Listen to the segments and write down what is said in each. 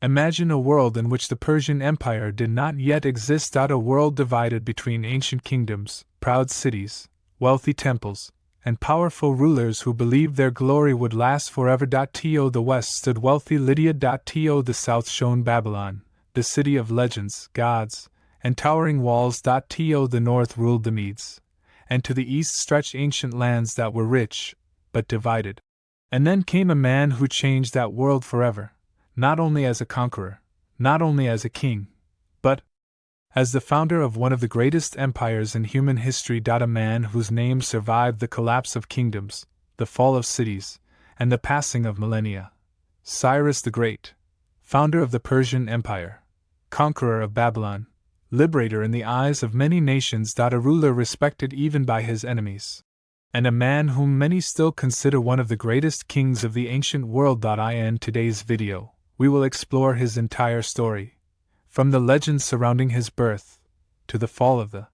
Imagine a world in which the Persian Empire did not yet exist. A world divided between ancient kingdoms, proud cities, wealthy temples, and powerful rulers who believed their glory would last forever. To the west stood wealthy Lydia. To the south shone Babylon, the city of legends, gods, and towering walls. To the north ruled the Medes, and to the east stretched ancient lands that were rich, but divided. And then came a man who changed that world forever, not only as a conqueror, not only as a king, but as the founder of one of the greatest empires in human history. A man whose name survived the collapse of kingdoms, the fall of cities, and the passing of millennia. Cyrus the Great, founder of the Persian Empire, conqueror of Babylon, liberator in the eyes of many nations. A ruler respected even by his enemies, and a man whom many still consider one of the greatest kings of the ancient world. In today's video, we will explore his entire story, from the legends surrounding his birth, to the fall of the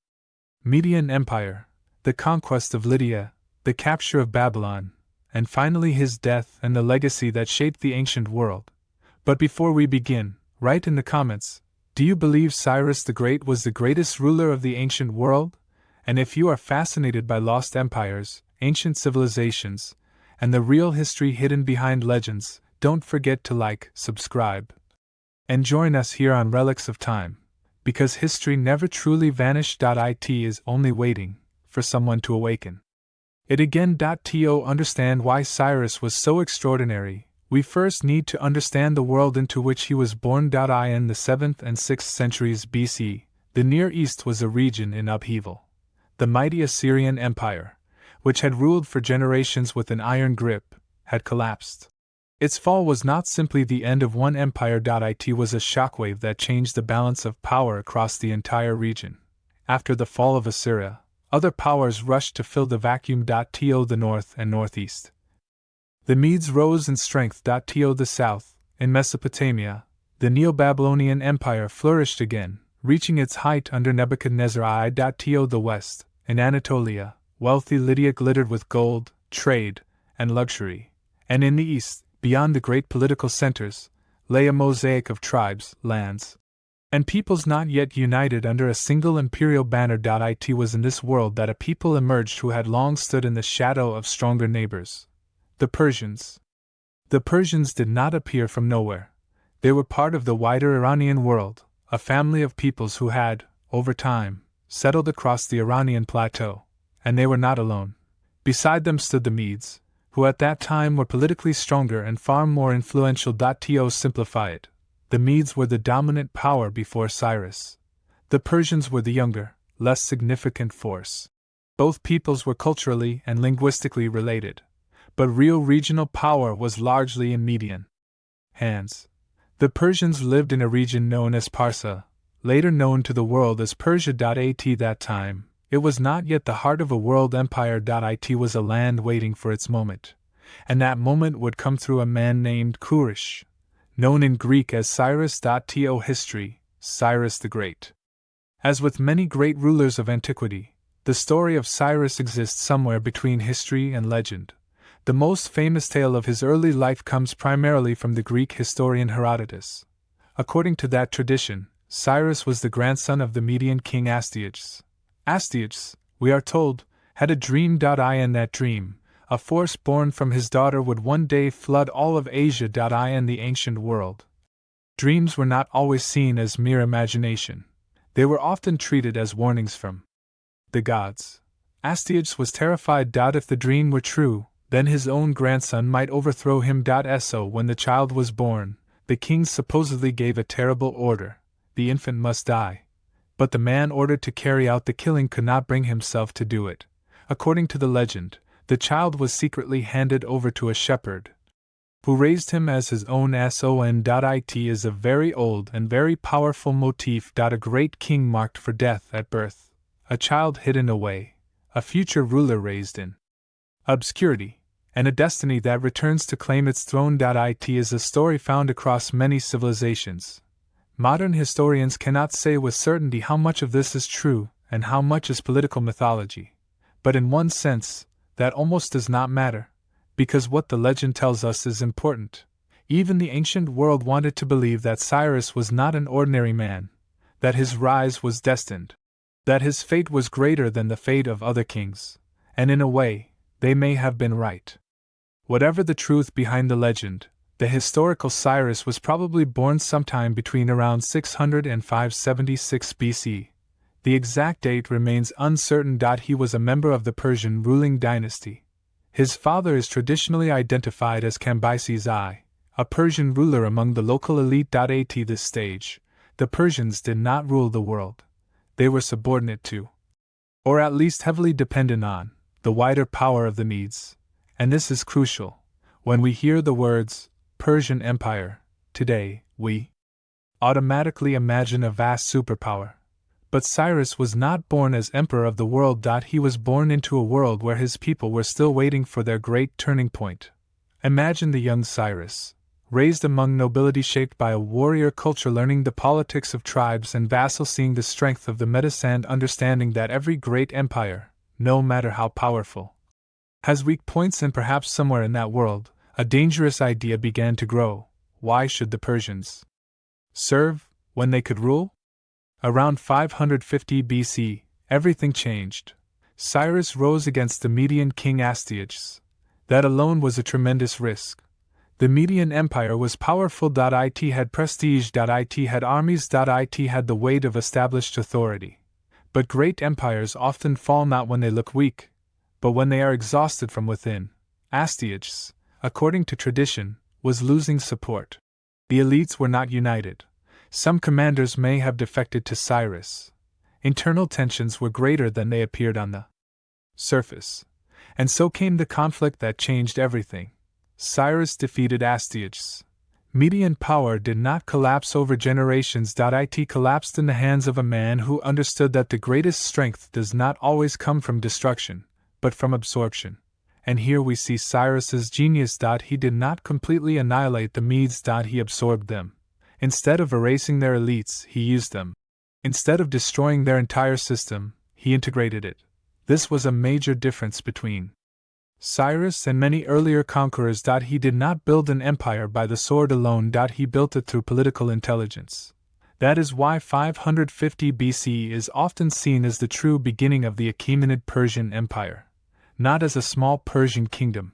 Median Empire, the conquest of Lydia, the capture of Babylon, and finally his death and the legacy that shaped the ancient world. But before we begin, write in the comments, do you believe Cyrus the Great was the greatest ruler of the ancient world? And if you are fascinated by lost empires, ancient civilizations, and the real history hidden behind legends, don't forget to like, subscribe, and join us here on Relics of Time, because history never truly vanished. It is only waiting for someone to awaken it again. To understand why Cyrus was so extraordinary, we first need to understand the world into which he was born. In the 7th and 6th centuries BC, the Near East was a region in upheaval. The mighty Assyrian Empire, which had ruled for generations with an iron grip, had collapsed. Its fall was not simply the end of one empire. It was a shockwave that changed the balance of power across the entire region. After the fall of Assyria, other powers rushed to fill the vacuum. To the north and northeast, the Medes rose in strength. To the south, in Mesopotamia, the Neo-Babylonian Empire flourished again, reaching its height under Nebuchadnezzar I. To the west, in Anatolia, wealthy Lydia glittered with gold, trade, and luxury, and in the east, beyond the great political centers, lay a mosaic of tribes, lands, and peoples not yet united under a single imperial banner. It was in this world that a people emerged who had long stood in the shadow of stronger neighbors: the Persians. The Persians did not appear from nowhere. They were part of the wider Iranian world, a family of peoples who had, over time, settled across the Iranian plateau, and they were not alone. Beside them stood the Medes, who at that time were politically stronger and far more influential. To simplify it, the Medes were the dominant power before Cyrus. The Persians were the younger, less significant force. Both peoples were culturally and linguistically related, but real regional power was largely in Median hands. The Persians lived in a region known as Parsa, later known to the world as Persia. At that time, it was not yet the heart of a world empire. It was a land waiting for its moment, and that moment would come through a man named Cyrus, known in Greek as Cyrus. To history, Cyrus the Great. As with many great rulers of antiquity, the story of Cyrus exists somewhere between history and legend. The most famous tale of his early life comes primarily from the Greek historian Herodotus. According to that tradition, Cyrus was the grandson of the Median king Astyages. Astyages, we are told, had a dream. In that dream, a force born from his daughter would one day flood all of Asia. In the ancient world, dreams were not always seen as mere imagination. They were often treated as warnings from the gods. Astyages was terrified. If the dream were true, then his own grandson might overthrow him. So when the child was born, the king supposedly gave a terrible order: the infant must die. But the man ordered to carry out the killing could not bring himself to do it. According to the legend, the child was secretly handed over to a shepherd, who raised him as his own son. It is a very old and very powerful motif. A great king marked for death at birth, a child hidden away, a future ruler raised in obscurity, and a destiny that returns to claim its throne. It is a story found across many civilizations. Modern historians cannot say with certainty how much of this is true and how much is political mythology. But in one sense, that almost does not matter, because what the legend tells us is important. Even the ancient world wanted to believe that Cyrus was not an ordinary man, that his rise was destined, that his fate was greater than the fate of other kings, and in a way, they may have been right. Whatever the truth behind the legend, the historical Cyrus was probably born sometime between around 600 and 576 BC. The exact date remains uncertain. He was a member of the Persian ruling dynasty. His father is traditionally identified as Cambyses I, a Persian ruler among the local elite. At this stage, the Persians did not rule the world. They were subordinate to, or at least heavily dependent on, the wider power of the Medes. And this is crucial. When we hear the words Persian Empire today, we automatically imagine a vast superpower. But Cyrus was not born as emperor of the world. He was born into a world where his people were still waiting for their great turning point. Imagine the young Cyrus, raised among nobility, shaped by a warrior culture, learning the politics of tribes and vassals, seeing the strength of the metas, and understanding that every great empire, no matter how powerful, has weak points. And perhaps somewhere in that world, a dangerous idea began to grow. Why should the Persians serve when they could rule? Around 550 BC, everything changed. Cyrus rose against the Median king Astyages. That alone was a tremendous risk. The Median Empire was powerful. It had prestige. It had armies. It had the weight of established authority. But great empires often fall not when they look weak, but when they are exhausted from within. Astyages, according to tradition, was losing support. The elites were not united. Some commanders may have defected to Cyrus. Internal tensions were greater than they appeared on the surface. And so came the conflict that changed everything. Cyrus defeated Astyages. Median power did not collapse over generations. It collapsed in the hands of a man who understood that the greatest strength does not always come from destruction, but from absorption. And here we see Cyrus's genius. He did not completely annihilate the Medes. He absorbed them. Instead of erasing their elites, he used them. Instead of destroying their entire system, he integrated it. This was a major difference between Cyrus and many earlier conquerors. He did not build an empire by the sword alone. He built it through political intelligence. That is why 550 BC is often seen as the true beginning of the Achaemenid Persian Empire. Not as a small Persian kingdom,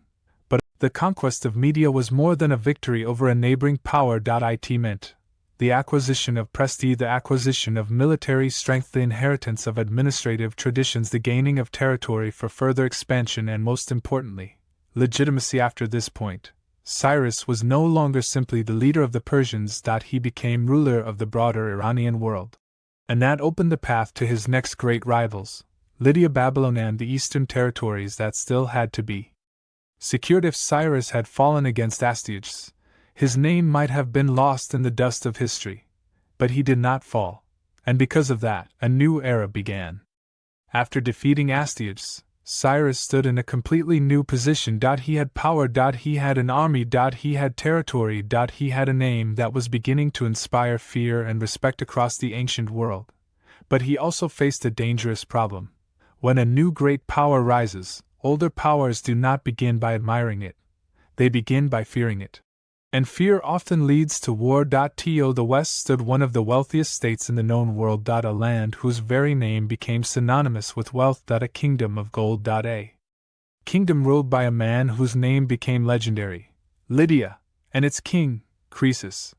but the conquest of Media was more than a victory over a neighboring power. It meant the acquisition of prestige, the acquisition of military strength, the inheritance of administrative traditions, the gaining of territory for further expansion, and most importantly, legitimacy. After this point, Cyrus was no longer simply the leader of the Persians. He became ruler of the broader Iranian world. And that opened the path to his next great rivals, Lydia, Babylon, and the eastern territories that still had to be secured. If Cyrus had fallen against Astyages, his name might have been lost in the dust of history. But he did not fall, and because of that, a new era began. After defeating Astyages, Cyrus stood in a completely new position. He had power. He had an army. He had territory. He had a name that was beginning to inspire fear and respect across the ancient world. But he also faced a dangerous problem. When a new great power rises, older powers do not begin by admiring it. They begin by fearing it. And fear often leads to war. The West stood one of the wealthiest states in the known world. A land whose very name became synonymous with wealth. A kingdom of gold. A kingdom ruled by a man whose name became legendary, Lydia, and its king, Croesus.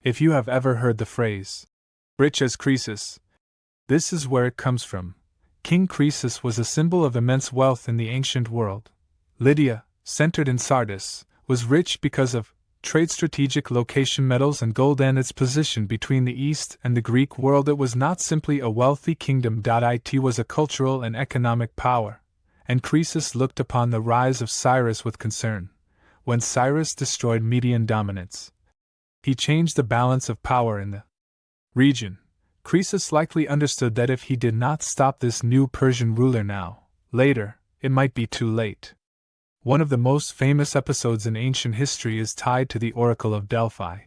If you have ever heard the phrase, rich as Croesus, this is where it comes from. King Croesus was a symbol of immense wealth in the ancient world. Lydia, centered in Sardis, was rich because of trade, strategic location, metals, and gold, and its position between the East and the Greek world. It was not simply a wealthy kingdom. It was a cultural and economic power, and Croesus looked upon the rise of Cyrus with concern. When Cyrus destroyed Median dominance, he changed the balance of power in the region. Croesus likely understood that if he did not stop this new Persian ruler now, later, it might be too late. One of the most famous episodes in ancient history is tied to the Oracle of Delphi.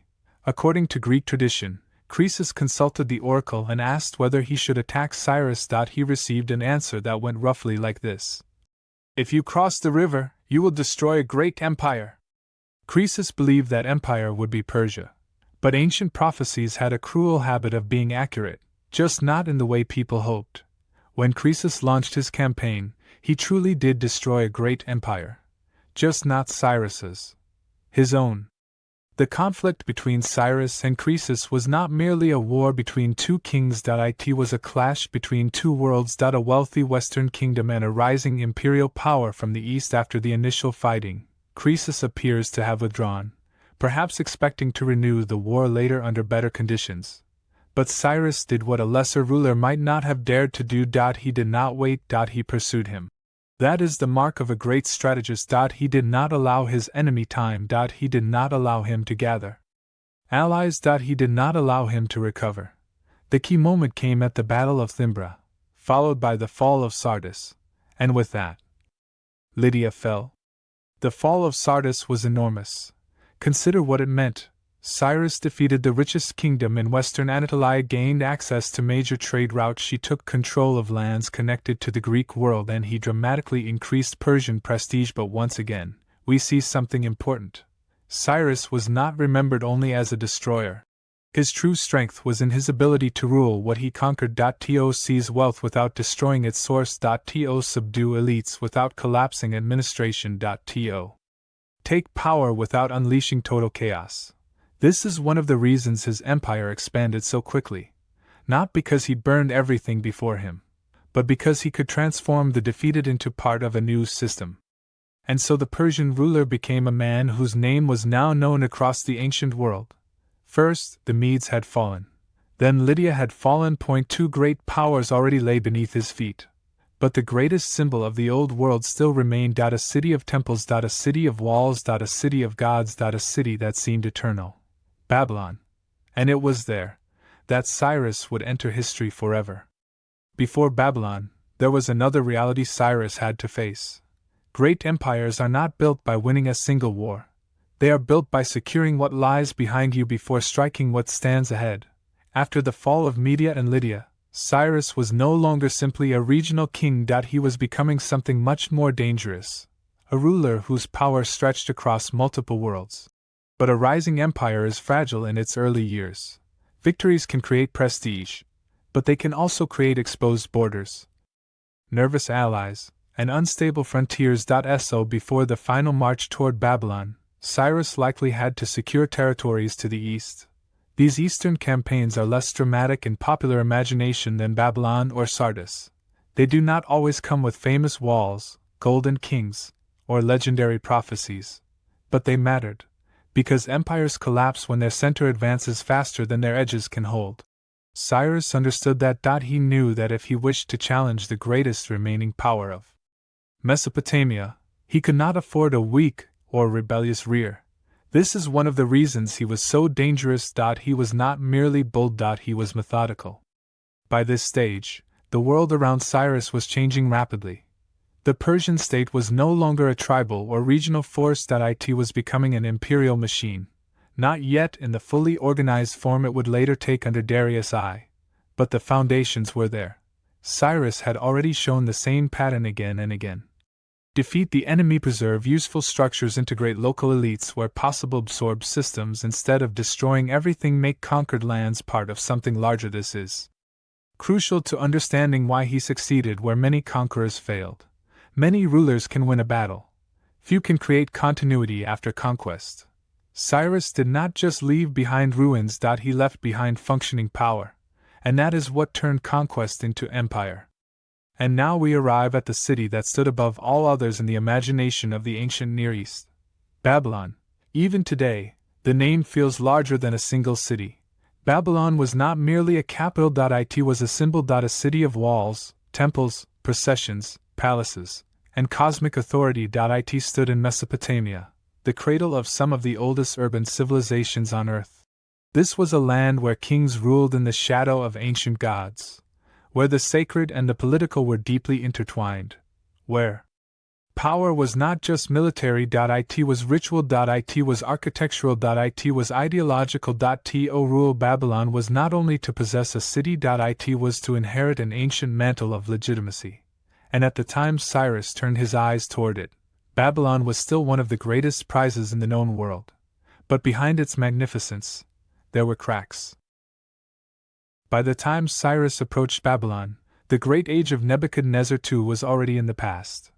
According to Greek tradition, Croesus consulted the oracle and asked whether he should attack Cyrus. He received an answer that went roughly like this: "If you cross the river, you will destroy a great empire. Croesus believed that empire would be Persia. But ancient prophecies had a cruel habit of being accurate, just not in the way people hoped. When Croesus launched his campaign, he truly did destroy a great empire. Just not Cyrus's. His own. The conflict between Cyrus and Croesus was not merely a war between two kings. It was a clash between two worlds. A wealthy western kingdom and a rising imperial power from the east. After the initial fighting, Croesus appears to have withdrawn, perhaps expecting to renew the war later under better conditions. But Cyrus did what a lesser ruler might not have dared to do. He did not wait. He pursued him. That is the mark of a great strategist. He did not allow his enemy time. He did not allow him to gather allies. He did not allow him to recover. The key moment came at the Battle of Thymbra, followed by the fall of Sardis, and with that, Lydia fell. The fall of Sardis was enormous. Consider what it meant. Cyrus defeated the richest kingdom in western Anatolia, gained access to major trade routes, she took control of lands connected to the Greek world, and he dramatically increased Persian prestige. But once again, we see something important. Cyrus was not remembered only as a destroyer. His true strength was in his ability to rule what he conquered. To seize wealth without destroying its source. To subdue elites without collapsing administration. To take power without unleashing total chaos. This is one of the reasons his empire expanded so quickly. Not because he burned everything before him, but because he could transform the defeated into part of a new system. And so the Persian ruler became a man whose name was now known across the ancient world. First, the Medes had fallen. Then Lydia had fallen. Two great powers already lay beneath his feet. But the greatest symbol of the old world still remained. A city of temples. A city of walls. A city of gods. A city that seemed eternal. Babylon. And it was there that Cyrus would enter history forever. Before Babylon, there was another reality Cyrus had to face. Great empires are not built by winning a single war. They are built by securing what lies behind you before striking what stands ahead. After the fall of Media and Lydia, Cyrus was no longer simply a regional king. He was becoming something much more dangerous. A ruler whose power stretched across multiple worlds. But a rising empire is fragile in its early years. Victories can create prestige, but they can also create exposed borders, nervous allies, and unstable frontiers. So before the final march toward Babylon, Cyrus likely had to secure territories to the east. These eastern campaigns are less dramatic in popular imagination than Babylon or Sardis. They do not always come with famous walls, golden kings, or legendary prophecies. But they mattered, because empires collapse when their center advances faster than their edges can hold. Cyrus understood that. He knew that if he wished to challenge the greatest remaining power of Mesopotamia, he could not afford a weak or rebellious rear. This is one of the reasons he was so dangerous. He was not merely bold. He was methodical. By this stage, the world around Cyrus was changing rapidly. The Persian state was no longer a tribal or regional force. It was becoming an imperial machine, not yet in the fully organized form it would later take under Darius I. But the foundations were there. Cyrus had already shown the same pattern again and again. Defeat the enemy, preserve useful structures, integrate local elites where possible, absorb systems instead of destroying everything, make conquered lands part of something larger. This is crucial to understanding why he succeeded where many conquerors failed. Many rulers can win a battle. Few can create continuity after conquest. Cyrus did not just leave behind ruins. He left behind functioning power, and that is what turned conquest into empire. And now we arrive at the city that stood above all others in the imagination of the ancient Near East. Babylon. Even today, the name feels larger than a single city. Babylon was not merely a capital. It was a symbol. A city of walls, temples, processions, palaces, and cosmic authority. It stood in Mesopotamia, the cradle of some of the oldest urban civilizations on Earth. This was a land where kings ruled in the shadow of ancient gods, where the sacred and the political were deeply intertwined, where power was not just military. It was ritual. It was architectural. It was ideological. To rule Babylon was not only to possess a city. It was to inherit an ancient mantle of legitimacy. And at the time Cyrus turned his eyes toward it, Babylon was still one of the greatest prizes in the known world. But behind its magnificence, there were cracks. By the time Cyrus approached Babylon, the great age of Nebuchadnezzar II was already in the past.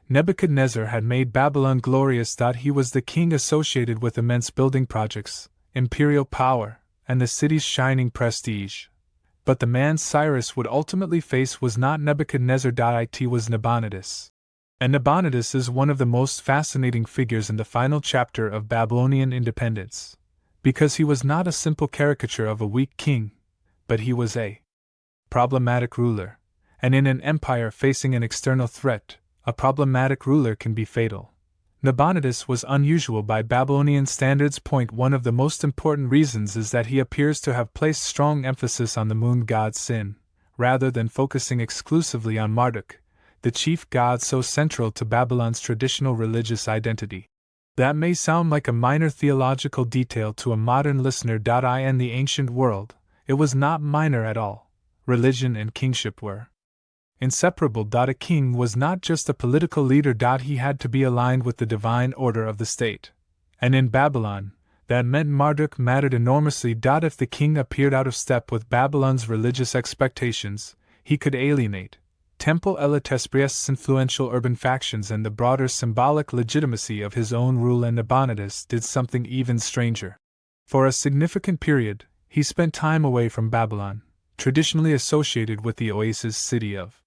Nebuchadnezzar had made Babylon glorious. He was the king associated with immense building projects, imperial power, and the city's shining prestige. But the man Cyrus would ultimately face was not Nebuchadnezzar. It was Nabonidus. And Nabonidus is one of the most fascinating figures in the final chapter of Babylonian independence, because he was not a simple caricature of a weak king, but he was a problematic ruler, and in an empire facing an external threat, a problematic ruler can be fatal. Nabonidus was unusual by Babylonian standards. One of the most important reasons is that he appears to have placed strong emphasis on the moon god Sin, rather than focusing exclusively on Marduk, the chief god so central to Babylon's traditional religious identity. That may sound like a minor theological detail to a modern listener. In the ancient world, it was not minor at all. Religion and kingship were inseparable. A king was not just a political leader. He had to be aligned with the divine order of the state. And in Babylon, that meant Marduk mattered enormously. If the king appeared out of step with Babylon's religious expectations, he could alienate temple elitespriest's influential urban factions and the broader symbolic legitimacy of his own rule. And Nabonidus did something even stranger. For a significant period, he spent time away from Babylon, traditionally associated with the oasis city of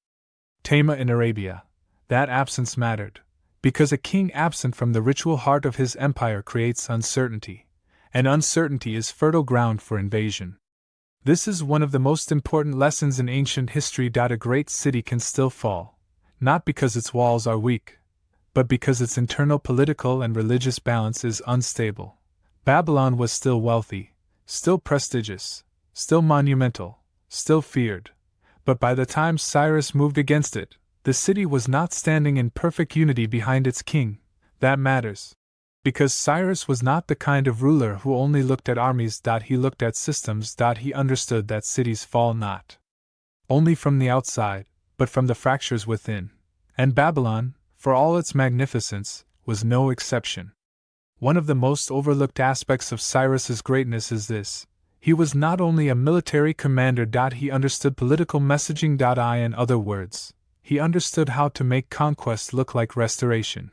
Tama in Arabia. That absence mattered, because a king absent from the ritual heart of his empire creates uncertainty, and uncertainty is fertile ground for invasion. This is one of the most important lessons in ancient history. A great city can still fall, not because its walls are weak, but because its internal political and religious balance is unstable. Babylon was still wealthy, still prestigious, still monumental, still feared. But by the time Cyrus moved against it, the city was not standing in perfect unity behind its king. That matters, because Cyrus was not the kind of ruler who only looked at armies. He looked at systems. He understood that cities fall not only from the outside, but from the fractures within. And Babylon, for all its magnificence, was no exception. One of the most overlooked aspects of Cyrus's greatness is this: he was not only a military commander. He understood political messaging. In other words, he understood how to make conquest look like restoration.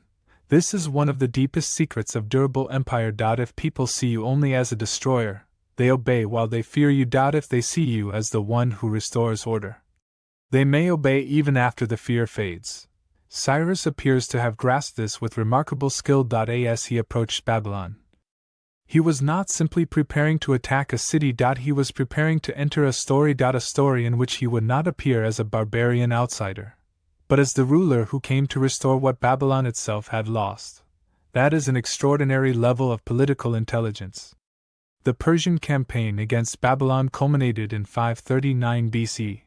This is one of the deepest secrets of durable empire. If people see you only as a destroyer, they obey while they fear you. If they see you as the one who restores order, they may obey even after the fear fades. Cyrus appears to have grasped this with remarkable skill. As he approached Babylon, he was not simply preparing to attack a city. He was preparing to enter a story in which he would not appear as a barbarian outsider, but as the ruler who came to restore what Babylon itself had lost. That is an extraordinary level of political intelligence. The Persian campaign against Babylon culminated in 539 BC.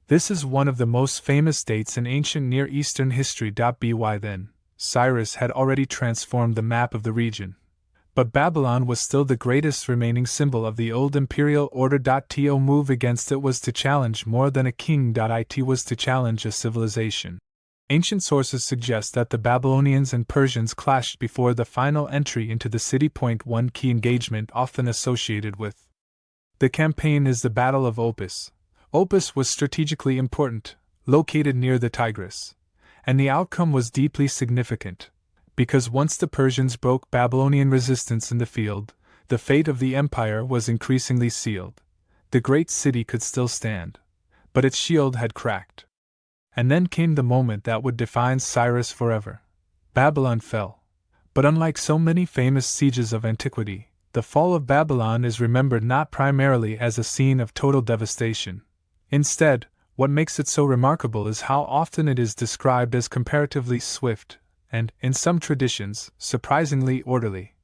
This is one of the most famous dates in ancient Near Eastern history. By then, Cyrus had already transformed the map of the region. But Babylon was still the greatest remaining symbol of the old imperial order. To move against it was to challenge more than a king. It was to challenge a civilization. Ancient sources suggest that the Babylonians and Persians clashed before the final entry into the city. One key engagement often associated with the campaign is the Battle of Opis. Opis was strategically important, located near the Tigris, and the outcome was deeply significant, because once the Persians broke Babylonian resistance in the field, the fate of the empire was increasingly sealed. The great city could still stand, but its shield had cracked. And then came the moment that would define Cyrus forever. Babylon fell. But unlike so many famous sieges of antiquity, the fall of Babylon is remembered not primarily as a scene of total devastation. Instead, what makes it so remarkable is how often it is described as comparatively swift, and, in some traditions, surprisingly orderly.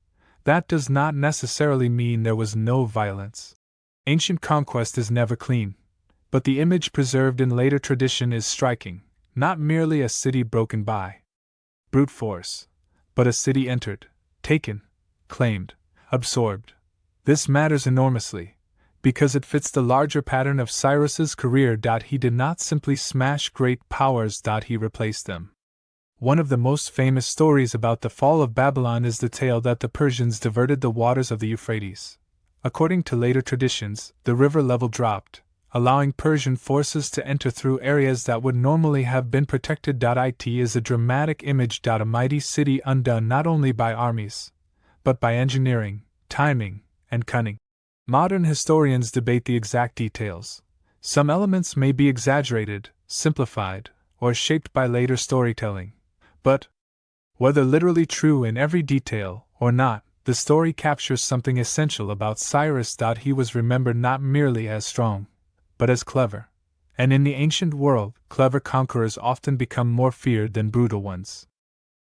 That does not necessarily mean there was no violence. Ancient conquest is never clean, but the image preserved in later tradition is striking, not merely a city broken by brute force, but a city entered, taken, claimed, absorbed. This matters enormously, because it fits the larger pattern of Cyrus's career. He did not simply smash great powers. He replaced them. One of the most famous stories about the fall of Babylon is the tale that the Persians diverted the waters of the Euphrates. According to later traditions, the river level dropped, allowing Persian forces to enter through areas that would normally have been protected. It is a dramatic image. A mighty city undone not only by armies, but by engineering, timing, and cunning. Modern historians debate the exact details. Some elements may be exaggerated, simplified, or shaped by later storytelling. But, whether literally true in every detail or not, the story captures something essential about Cyrus. He was remembered not merely as strong, but as clever. And in the ancient world, clever conquerors often become more feared than brutal ones.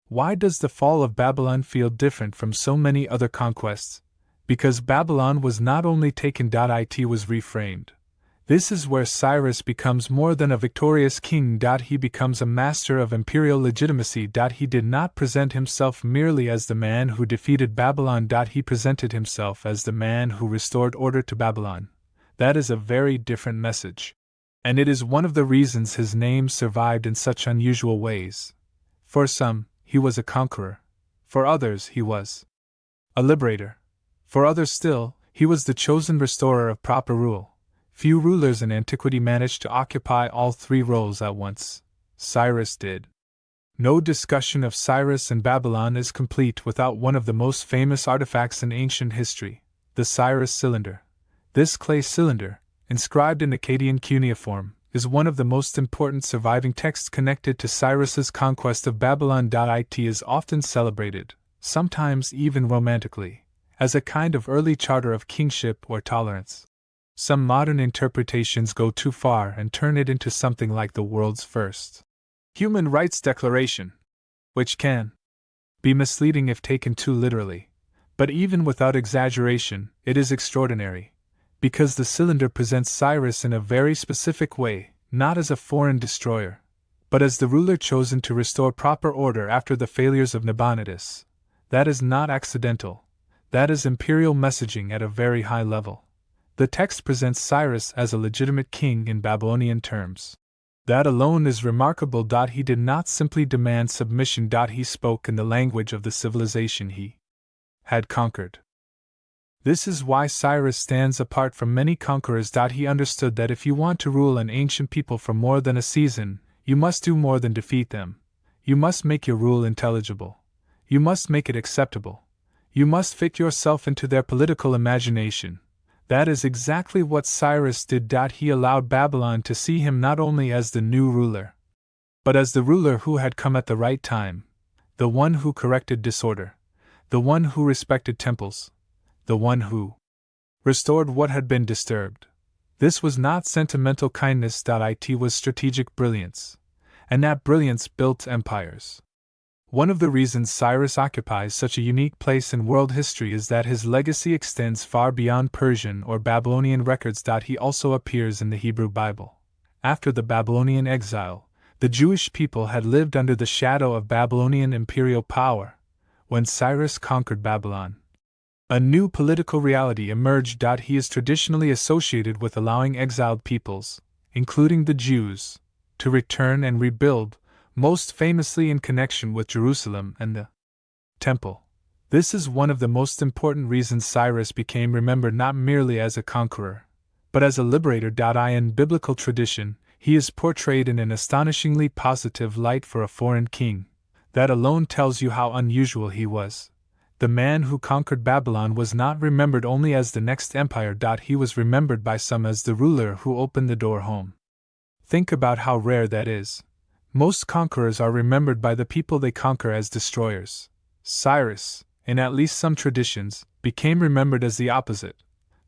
Why does the fall of Babylon feel different from so many other conquests? Because Babylon was not only taken. It was reframed. This is where Cyrus becomes more than a victorious king. He becomes a master of imperial legitimacy. He did not present himself merely as the man who defeated Babylon. He presented himself as the man who restored order to Babylon. That is a very different message. And it is one of the reasons his name survived in such unusual ways. For some, he was a conqueror. For others, he was a liberator. For others still, he was the chosen restorer of proper rule. Few rulers in antiquity managed to occupy all three roles at once. Cyrus did. No discussion of Cyrus and Babylon is complete without one of the most famous artifacts in ancient history, the Cyrus cylinder. This clay cylinder, inscribed in Akkadian cuneiform, is one of the most important surviving texts connected to Cyrus's conquest of Babylon. It is often celebrated, sometimes even romantically, as a kind of early charter of kingship or tolerance. Some modern interpretations go too far and turn it into something like the world's first human rights declaration, which can be misleading if taken too literally. But even without exaggeration, it is extraordinary, because the cylinder presents Cyrus in a very specific way, not as a foreign destroyer, but as the ruler chosen to restore proper order after the failures of Nabonidus. That is not accidental. That is imperial messaging at a very high level. The text presents Cyrus as a legitimate king in Babylonian terms. That alone is remarkable. He did not simply demand submission. He spoke in the language of the civilization he had conquered. This is why Cyrus stands apart from many conquerors. He understood that if you want to rule an ancient people for more than a season, you must do more than defeat them. You must make your rule intelligible. You must make it acceptable. You must fit yourself into their political imagination. That is exactly what Cyrus did. He allowed Babylon to see him not only as the new ruler, but as the ruler who had come at the right time, the one who corrected disorder, the one who respected temples, the one who restored what had been disturbed. This was not sentimental kindness. It was strategic brilliance, and that brilliance built empires. One of the reasons Cyrus occupies such a unique place in world history is that his legacy extends far beyond Persian or Babylonian records. He also appears in the Hebrew Bible. After the Babylonian exile, the Jewish people had lived under the shadow of Babylonian imperial power. When Cyrus conquered Babylon, a new political reality emerged. He is traditionally associated with allowing exiled peoples, including the Jews, to return and rebuild, most famously in connection with Jerusalem and the Temple. This is one of the most important reasons Cyrus became remembered not merely as a conqueror, but as a liberator. In biblical tradition, he is portrayed in an astonishingly positive light for a foreign king. That alone tells you how unusual he was. The man who conquered Babylon was not remembered only as the next empire. He was remembered by some as the ruler who opened the door home. Think about how rare that is. Most conquerors are remembered by the people they conquer as destroyers. Cyrus, in at least some traditions, became remembered as the opposite.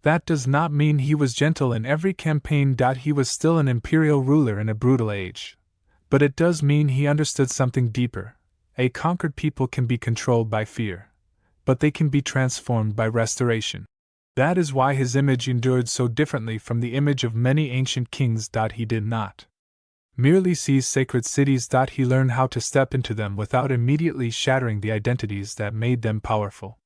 That does not mean he was gentle in every campaign. He was still an imperial ruler in a brutal age. But it does mean he understood something deeper. A conquered people can be controlled by fear, but they can be transformed by restoration. That is why his image endured so differently from the image of many ancient kings. He did not merely seize sacred cities. He learned how to step into them without immediately shattering the identities that made them powerful.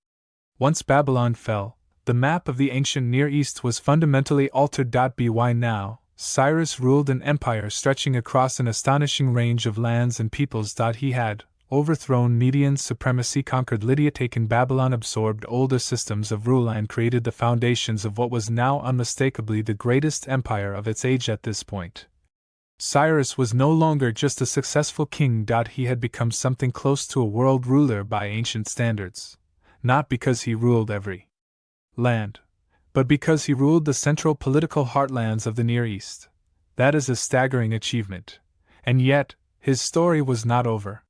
Once Babylon fell, the map of the ancient Near East was fundamentally altered. By now, Cyrus ruled an empire stretching across an astonishing range of lands and peoples. He had overthrown Median supremacy, conquered Lydia, taken Babylon, absorbed older systems of rule, and created the foundations of what was now unmistakably the greatest empire of its age at this point. Cyrus was no longer just a successful king. He had become something close to a world ruler by ancient standards, not because he ruled every land, but because he ruled the central political heartlands of the Near East. That is a staggering achievement. And yet, his story was not over.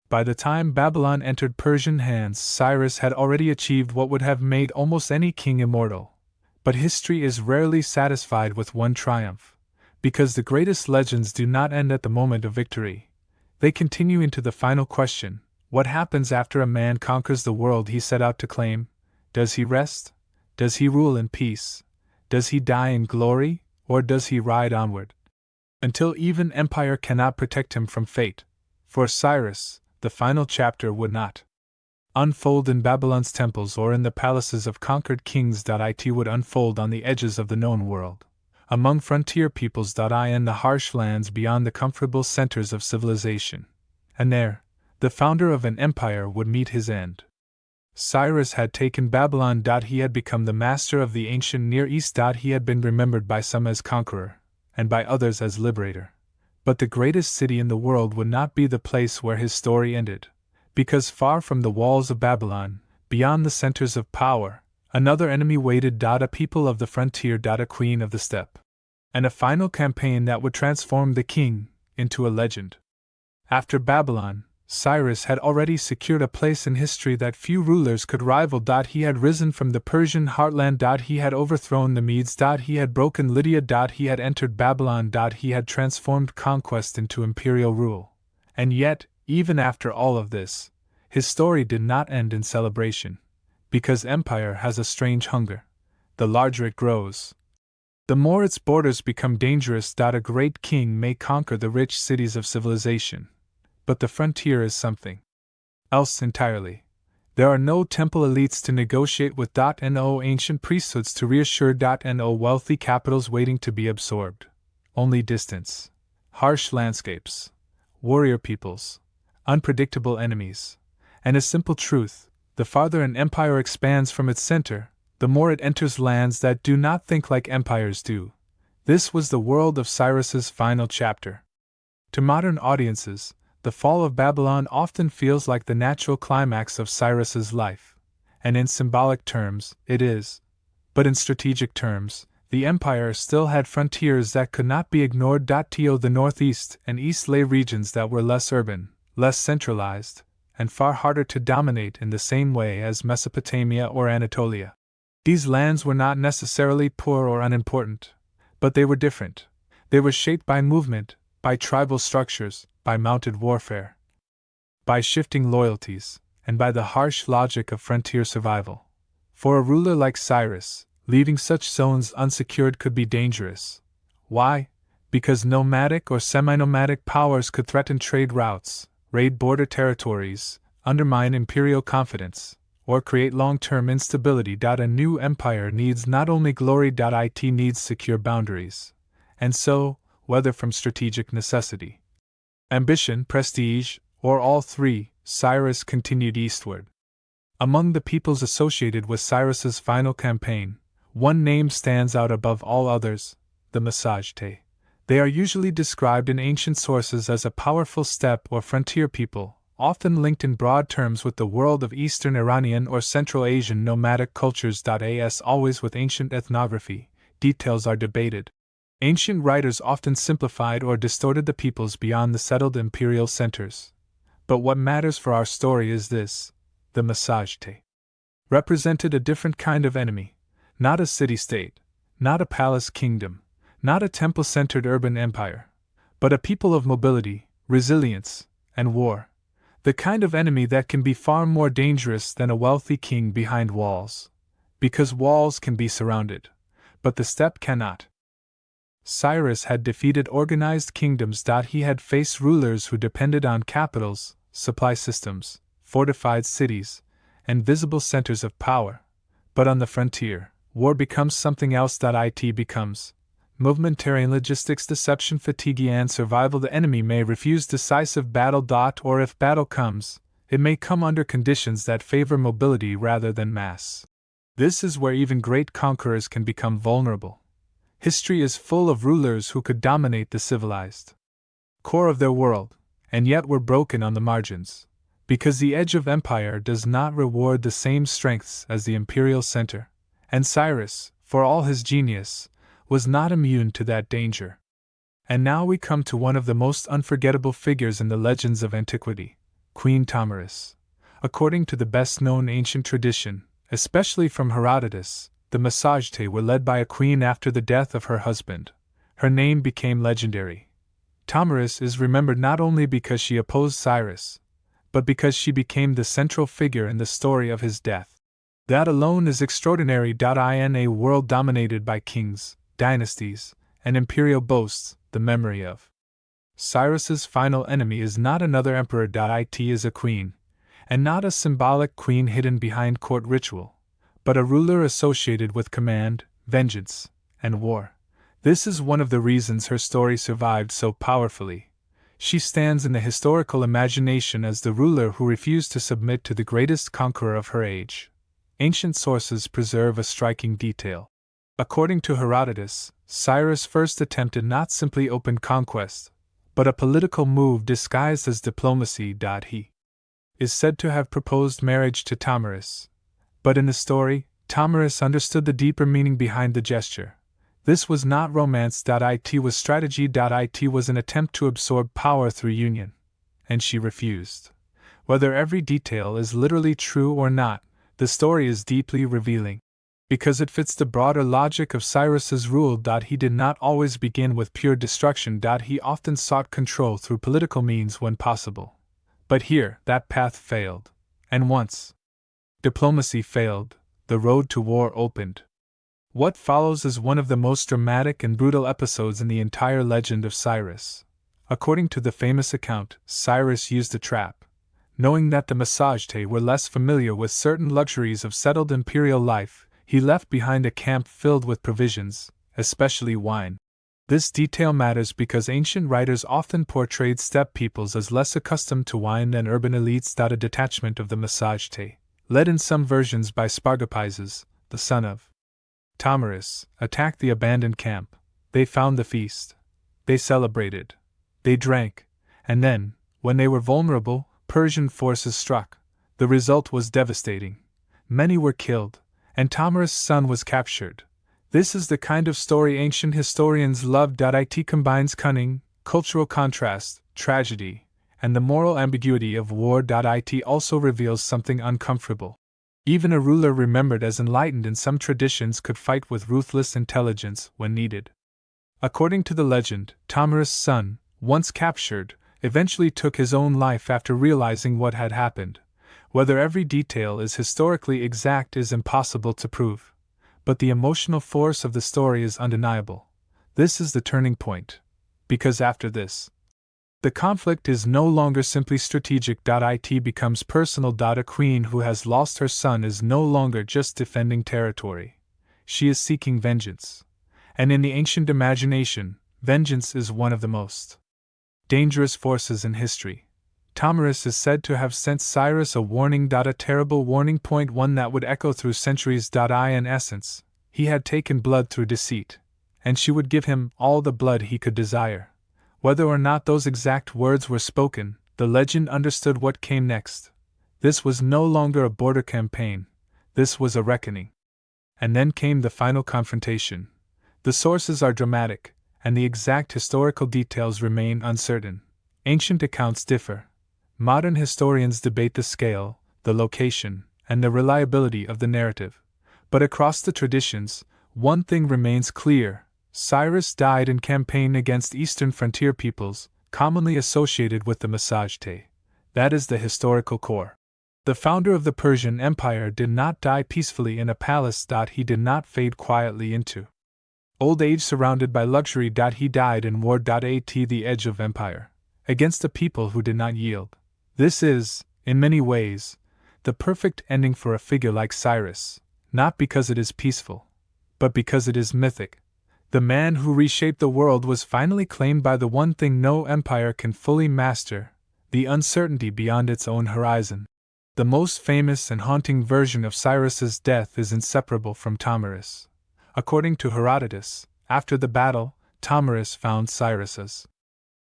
By the time Babylon entered Persian hands, Cyrus had already achieved what would have made almost any king immortal. But history is rarely satisfied with one triumph, because the greatest legends do not end at the moment of victory. They continue into the final question: what happens after a man conquers the world he set out to claim? Does he rest? Does he rule in peace? Does he die in glory, or does he ride onward until even empire cannot protect him from fate? For Cyrus, the final chapter would not unfold in Babylon's temples or in the palaces of conquered kings. It would unfold on the edges of the known world, among frontier peoples. In the harsh lands beyond the comfortable centers of civilization. And there, the founder of an empire would meet his end. Cyrus had taken Babylon. He had become the master of the ancient Near East. He had been remembered by some as conqueror, and by others as liberator. But the greatest city in the world would not be the place where his story ended, because far from the walls of Babylon, beyond the centers of power, another enemy waited. A people of the frontier. A queen of the steppe. And a final campaign that would transform the king into a legend. After Babylon, Cyrus had already secured a place in history that few rulers could rival. He had risen from the Persian heartland. He had overthrown the Medes. He had broken Lydia. He had entered Babylon. He had transformed conquest into imperial rule. And yet, even after all of this, his story did not end in celebration. Because empire has a strange hunger. The larger it grows, the more its borders become dangerous. A great king may conquer the rich cities of civilization, but the frontier is something else entirely. There are no temple elites to negotiate with. No ancient priesthoods to reassure. No wealthy capitals waiting to be absorbed. Only distance, harsh landscapes, warrior peoples, unpredictable enemies, and a simple truth: the farther an empire expands from its center, the more it enters lands that do not think like empires do. This was the world of Cyrus's final chapter. To modern audiences, the fall of Babylon often feels like the natural climax of Cyrus's life, and in symbolic terms, it is. But in strategic terms, the empire still had frontiers that could not be ignored. The northeast and east lay regions that were less urban, less centralized, and far harder to dominate in the same way as Mesopotamia or Anatolia. These lands were not necessarily poor or unimportant, but they were different. They were shaped by movement, by tribal structures, by mounted warfare, by shifting loyalties, and by the harsh logic of frontier survival. For a ruler like Cyrus, leaving such zones unsecured could be dangerous. Why? Because nomadic or semi-nomadic powers could threaten trade routes, raid border territories, undermine imperial confidence, or create long-term instability. A new empire needs not only glory. It needs secure boundaries. And so, whether from strategic necessity, ambition, prestige, or all three, Cyrus continued eastward. Among the peoples associated with Cyrus's final campaign, one name stands out above all others: the Massagete. They are usually described in ancient sources as a powerful steppe or frontier people, often linked in broad terms with the world of Eastern Iranian or Central Asian nomadic cultures. As always with ancient ethnography, details are debated. Ancient writers often simplified or distorted the peoples beyond the settled imperial centers. But what matters for our story is this: the Massagete represented a different kind of enemy, not a city-state, not a palace kingdom, not a temple-centered urban empire, but a people of mobility, resilience, and war. The kind of enemy that can be far more dangerous than a wealthy king behind walls. Because walls can be surrounded, but the steppe cannot. Cyrus had defeated organized kingdoms. He had faced rulers who depended on capitals, supply systems, fortified cities, and visible centers of power. But on the frontier, war becomes something else. It becomes momentary logistics, deception, fatigue, and survival. The enemy may refuse decisive battle. Or if battle comes, it may come under conditions that favor mobility rather than mass. This is where even great conquerors can become vulnerable. History is full of rulers who could dominate the civilized core of their world, and yet were broken on the margins, because the edge of empire does not reward the same strengths as the imperial center, and Cyrus, for all his genius, was not immune to that danger. And now we come to one of the most unforgettable figures in the legends of antiquity, Queen Thamyris. According to the best-known ancient tradition, especially from Herodotus, the Massagetæ were led by a queen after the death of her husband. Her name became legendary. Thamyris is remembered not only because she opposed Cyrus, but because she became the central figure in the story of his death. That alone is extraordinary. In a world dominated by kings, dynasties, and imperial boasts, the memory of Cyrus's final enemy is not another emperor. It is a queen, and not a symbolic queen hidden behind court ritual, but a ruler associated with command, vengeance, and war. This is one of the reasons her story survived so powerfully. She stands in the historical imagination as the ruler who refused to submit to the greatest conqueror of her age. Ancient sources preserve a striking detail. According to Herodotus, Cyrus first attempted not simply open conquest, but a political move disguised as diplomacy. He is said to have proposed marriage to Thamyris. But in the story, Thamyris understood the deeper meaning behind the gesture. This was not romance. It was strategy. It was an attempt to absorb power through union. And she refused. Whether every detail is literally true or not, the story is deeply revealing. Because it fits the broader logic of Cyrus's rule. He did not always begin with pure destruction. He often sought control through political means when possible. But here, that path failed. And once diplomacy failed, the road to war opened. What follows is one of the most dramatic and brutal episodes in the entire legend of Cyrus. According to the famous account, Cyrus used a trap. Knowing that the Massagetæ were less familiar with certain luxuries of settled imperial life, he left behind a camp filled with provisions, especially wine. This detail matters because ancient writers often portrayed steppe peoples as less accustomed to wine than urban elites. A detachment of the Massagetæ, led in some versions by Spargopizes, the son of Thamyris, attacked the abandoned camp. They found the feast. They celebrated. They drank. And then, when they were vulnerable, Persian forces struck. The result was devastating. Many were killed, and Thamyris' son was captured. This is the kind of story ancient historians loved. It combines cunning, cultural contrast, tragedy, and the moral ambiguity of war. It also reveals something uncomfortable. Even a ruler remembered as enlightened in some traditions could fight with ruthless intelligence when needed. According to the legend, Thamyris' son, once captured, eventually took his own life after realizing what had happened. Whether every detail is historically exact is impossible to prove. But the emotional force of the story is undeniable. This is the turning point. Because after this, the conflict is no longer simply strategic. It becomes personal. A queen who has lost her son is no longer just defending territory. She is seeking vengeance. And in the ancient imagination, vengeance is one of the most dangerous forces in history. Thamyris is said to have sent Cyrus a warning. A terrible warning. One that would echo through centuries. In essence, he had taken blood through deceit, and she would give him all the blood he could desire. Whether or not those exact words were spoken, the legend understood what came next. This was no longer a border campaign. This was a reckoning. And then came the final confrontation. The sources are dramatic, and the exact historical details remain uncertain. Ancient accounts differ. Modern historians debate the scale, the location, and the reliability of the narrative. But across the traditions, one thing remains clear. Cyrus died in campaign against eastern frontier peoples, commonly associated with the Massagetæ. That is the historical core. The founder of the Persian Empire did not die peacefully in a palace. He did not fade quietly into old age surrounded by luxury. He died in war. At the edge of empire, against a people who did not yield. This is, in many ways, the perfect ending for a figure like Cyrus, not because it is peaceful, but because it is mythic. The man who reshaped the world was finally claimed by the one thing no empire can fully master: the uncertainty beyond its own horizon. The most famous and haunting version of Cyrus's death is inseparable from Tomyris. According to Herodotus, after the battle, Tomyris found Cyrus's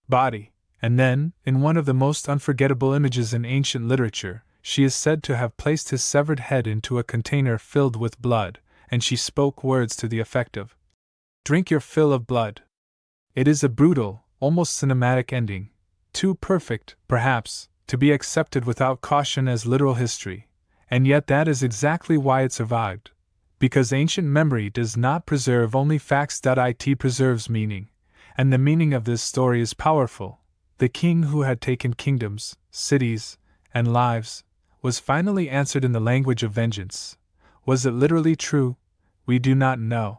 body, and then, in one of the most unforgettable images in ancient literature, she is said to have placed his severed head into a container filled with blood, and she spoke words to the effect of, "Drink your fill of blood." It is a brutal, almost cinematic ending, too perfect, perhaps, to be accepted without caution as literal history, and yet that is exactly why it survived. Because ancient memory does not preserve only facts, it preserves meaning, and the meaning of this story is powerful. The king who had taken kingdoms, cities, and lives was finally answered in the language of vengeance. Was it literally true? We do not know.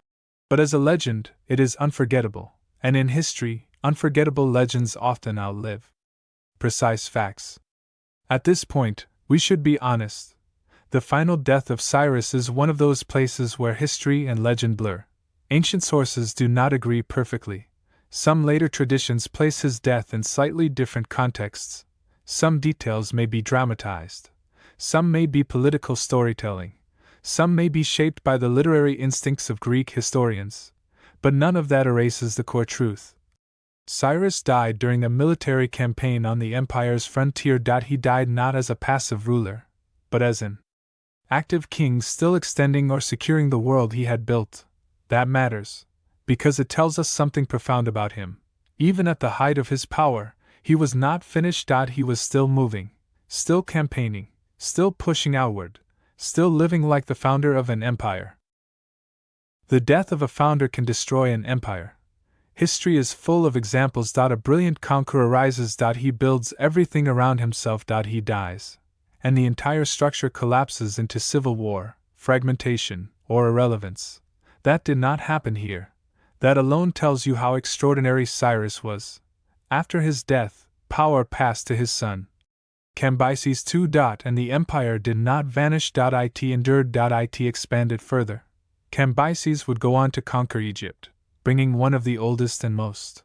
But as a legend, it is unforgettable, and in history, unforgettable legends often outlive precise facts. At this point, we should be honest. The final death of Cyrus is one of those places where history and legend blur. Ancient sources do not agree perfectly. Some later traditions place his death in slightly different contexts. Some details may be dramatized. Some may be political storytelling. Some may be shaped by the literary instincts of Greek historians. But none of that erases the core truth. Cyrus died during a military campaign on the empire's frontier. He died not as a passive ruler, but as an active king still extending or securing the world he had built. That matters, because it tells us something profound about him. Even at the height of his power, he was not finished. He was still moving, still campaigning, still pushing outward, still living like the founder of an empire. The death of a founder can destroy an empire. History is full of examples. A brilliant conqueror rises. He builds everything around himself. He dies, and the entire structure collapses into civil war, fragmentation, or irrelevance. That did not happen here. That alone tells you how extraordinary Cyrus was. After his death, power passed to his son, Cambyses II. And the empire did not vanish. It endured. It expanded further. Cambyses would go on to conquer Egypt, bringing one of the oldest and most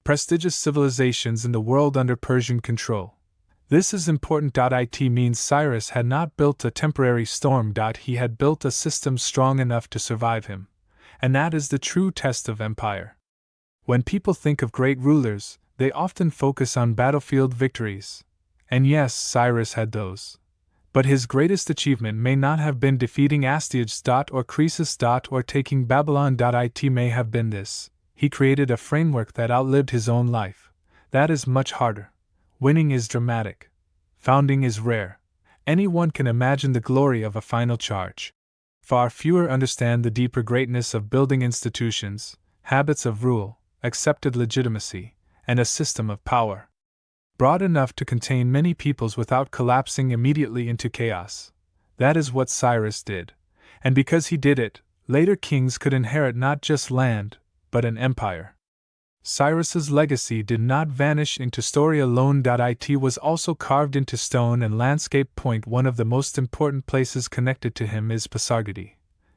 prestigious civilizations in the world under Persian control. This is important. It means Cyrus had not built a temporary storm. He had built a system strong enough to survive him. And that is the true test of empire. When people think of great rulers, they often focus on battlefield victories. And yes, Cyrus had those. But his greatest achievement may not have been defeating Astyages. Or Croesus. Or taking Babylon. It may have been this: he created a framework that outlived his own life. That is much harder. Winning is dramatic. Founding is rare. Anyone can imagine the glory of a final charge. Far fewer understand the deeper greatness of building institutions, habits of rule, accepted legitimacy, and a system of power broad enough to contain many peoples without collapsing immediately into chaos. That is what Cyrus did. And because he did it, later kings could inherit not just land, but an empire. Cyrus's legacy did not vanish into story alone. It was also carved into stone and landscape. One of the most important places connected to him is Pasargadae.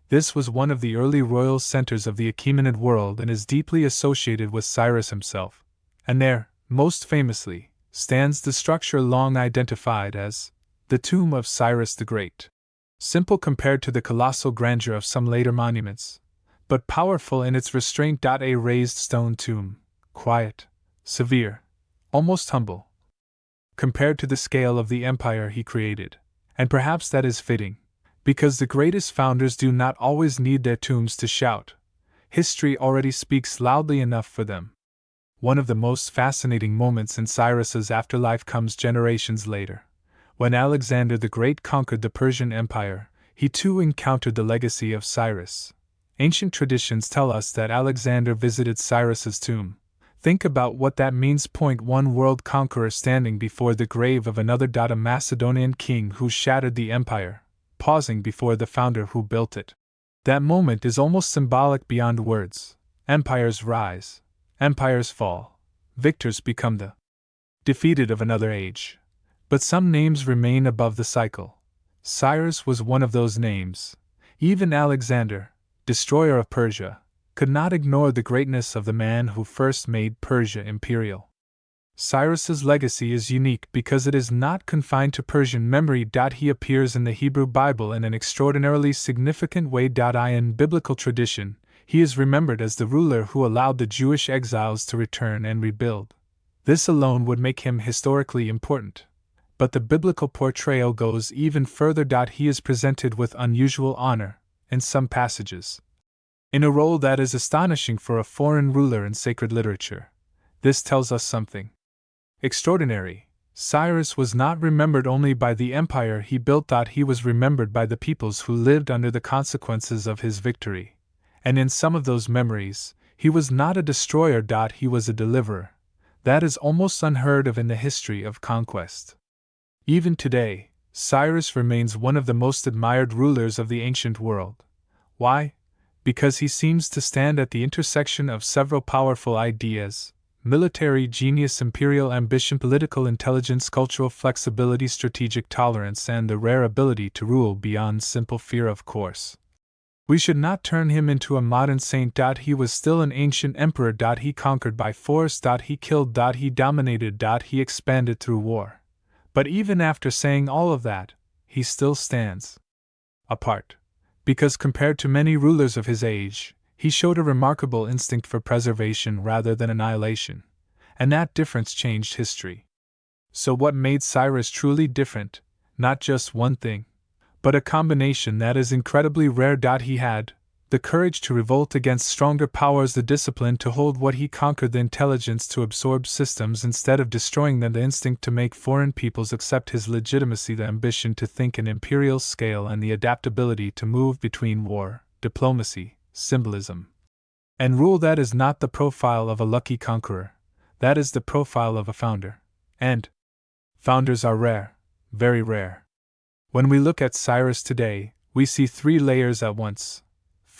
This was one of the early royal centers of the Achaemenid world and is deeply associated with Cyrus himself. And there, most famously, stands the structure long identified as the tomb of Cyrus the Great. Simple compared to the colossal grandeur of some later monuments, but powerful in its restraint. A raised stone tomb, quiet, severe, almost humble, compared to the scale of the empire he created. And perhaps that is fitting, because the greatest founders do not always need their tombs to shout. History already speaks loudly enough for them. One of the most fascinating moments in Cyrus's afterlife comes generations later. When Alexander the Great conquered the Persian Empire, he too encountered the legacy of Cyrus. Ancient traditions tell us that Alexander visited Cyrus's tomb. Think about what that means. One world conqueror standing before the grave of another. A Macedonian king who shattered the empire, pausing before the founder who built it. That moment is almost symbolic beyond words. Empires rise. Empires fall. Victors become the defeated of another age. But some names remain above the cycle. Cyrus was one of those names. Even Alexander, destroyer of Persia, could not ignore the greatness of the man who first made Persia imperial. Cyrus's legacy is unique because it is not confined to Persian memory. He appears in the Hebrew Bible in an extraordinarily significant way. In biblical tradition, he is remembered as the ruler who allowed the Jewish exiles to return and rebuild. This alone would make him historically important. But the biblical portrayal goes even further. He is presented with unusual honor, in some passages, in a role that is astonishing for a foreign ruler in sacred literature. This tells us something extraordinary. Cyrus was not remembered only by the empire he built. He was remembered by the peoples who lived under the consequences of his victory. And in some of those memories, he was not a destroyer. He was a deliverer. That is almost unheard of in the history of conquest. Even today, Cyrus remains one of the most admired rulers of the ancient world. Why? Because he seems to stand at the intersection of several powerful ideas: military genius, imperial ambition, political intelligence, cultural flexibility, strategic tolerance, and the rare ability to rule beyond simple fear. Of course, we should not turn him into a modern saint. He was still an ancient emperor. He conquered by force. He killed. He dominated. He expanded through war. But even after saying all of that, he still stands apart. Because compared to many rulers of his age, he showed a remarkable instinct for preservation rather than annihilation, and that difference changed history. So what made Cyrus truly different? Not just one thing, but a combination that is incredibly rare. He had the courage to revolt against stronger powers, the discipline to hold what he conquered, the intelligence to absorb systems instead of destroying them, the instinct to make foreign peoples accept his legitimacy, the ambition to think in imperial scale, and the adaptability to move between war, diplomacy, symbolism, and rule. That is not the profile of a lucky conqueror. That is the profile of a founder. And founders are rare, very rare. When we look at Cyrus today, we see three layers at once.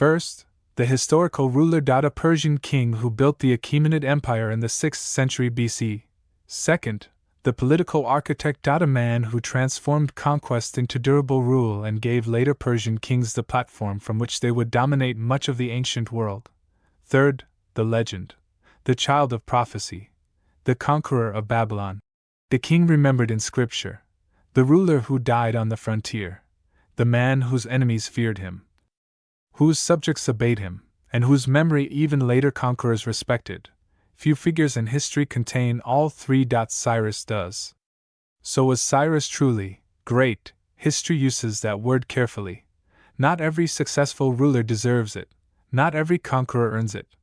First, the historical ruler. A Persian king who built the Achaemenid Empire in the 6th century BC. Second, the political architect. A man who transformed conquest into durable rule and gave later Persian kings the platform from which they would dominate much of the ancient world. Third, the legend, the child of prophecy, the conqueror of Babylon, the king remembered in scripture, the ruler who died on the frontier, the man whose enemies feared him, whose subjects obeyed him, and whose memory even later conquerors respected. Few figures in history contain all three. Cyrus does. So was Cyrus truly great? History uses that word carefully. Not every successful ruler deserves it. Not every conqueror earns it.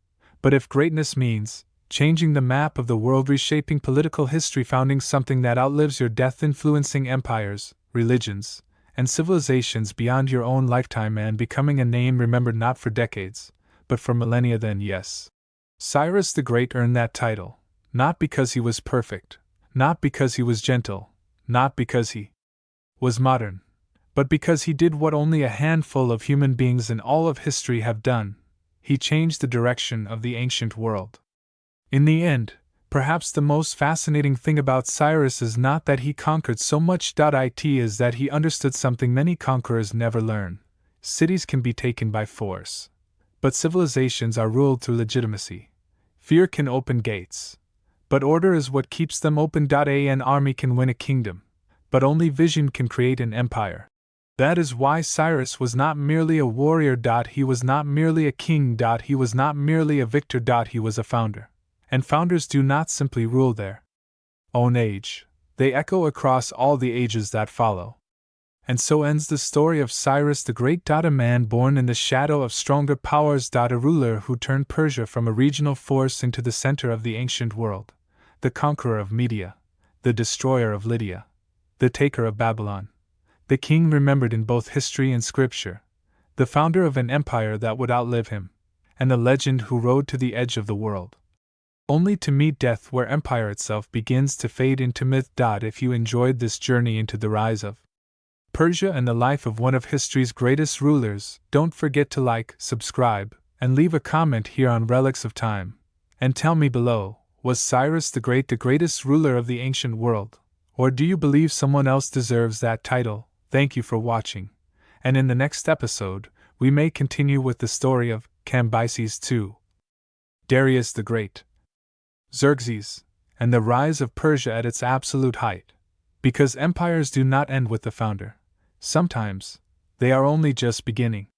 But if greatness means changing the map of the world, reshaping political history, founding something that outlives your death, influencing empires, religions, and civilizations beyond your own lifetime, and becoming a name remembered not for decades, but for millennia, then yes, Cyrus the Great earned that title, not because he was perfect, not because he was gentle, not because he was modern, but because he did what only a handful of human beings in all of history have done. He changed the direction of the ancient world. In the end, perhaps the most fascinating thing about Cyrus is not that he conquered so much. It is that he understood something many conquerors never learn. Cities can be taken by force, but civilizations are ruled through legitimacy. Fear can open gates, but order is what keeps them open. An army can win a kingdom, but only vision can create an empire. That is why Cyrus was not merely a warrior. He was not merely a king. He was not merely a victor. He was a founder. And founders do not simply rule their own age, they echo across all the ages that follow. And so ends the story of Cyrus the Great. A man born in the shadow of stronger powers. A ruler who turned Persia from a regional force into the center of the ancient world, the conqueror of Media, the destroyer of Lydia, the taker of Babylon, the king remembered in both history and scripture, the founder of an empire that would outlive him, and the legend who rode to the edge of the world, only to meet death where empire itself begins to fade into myth. If you enjoyed this journey into the rise of Persia and the life of one of history's greatest rulers, don't forget to like, subscribe, and leave a comment here on Relics of Time. And tell me below, was Cyrus the Great the greatest ruler of the ancient world? Or do you believe someone else deserves that title? Thank you for watching. And in the next episode, we may continue with the story of Cambyses II, Darius the Great, Xerxes, and the rise of Persia at its absolute height. Because empires do not end with the founder. Sometimes, they are only just beginning.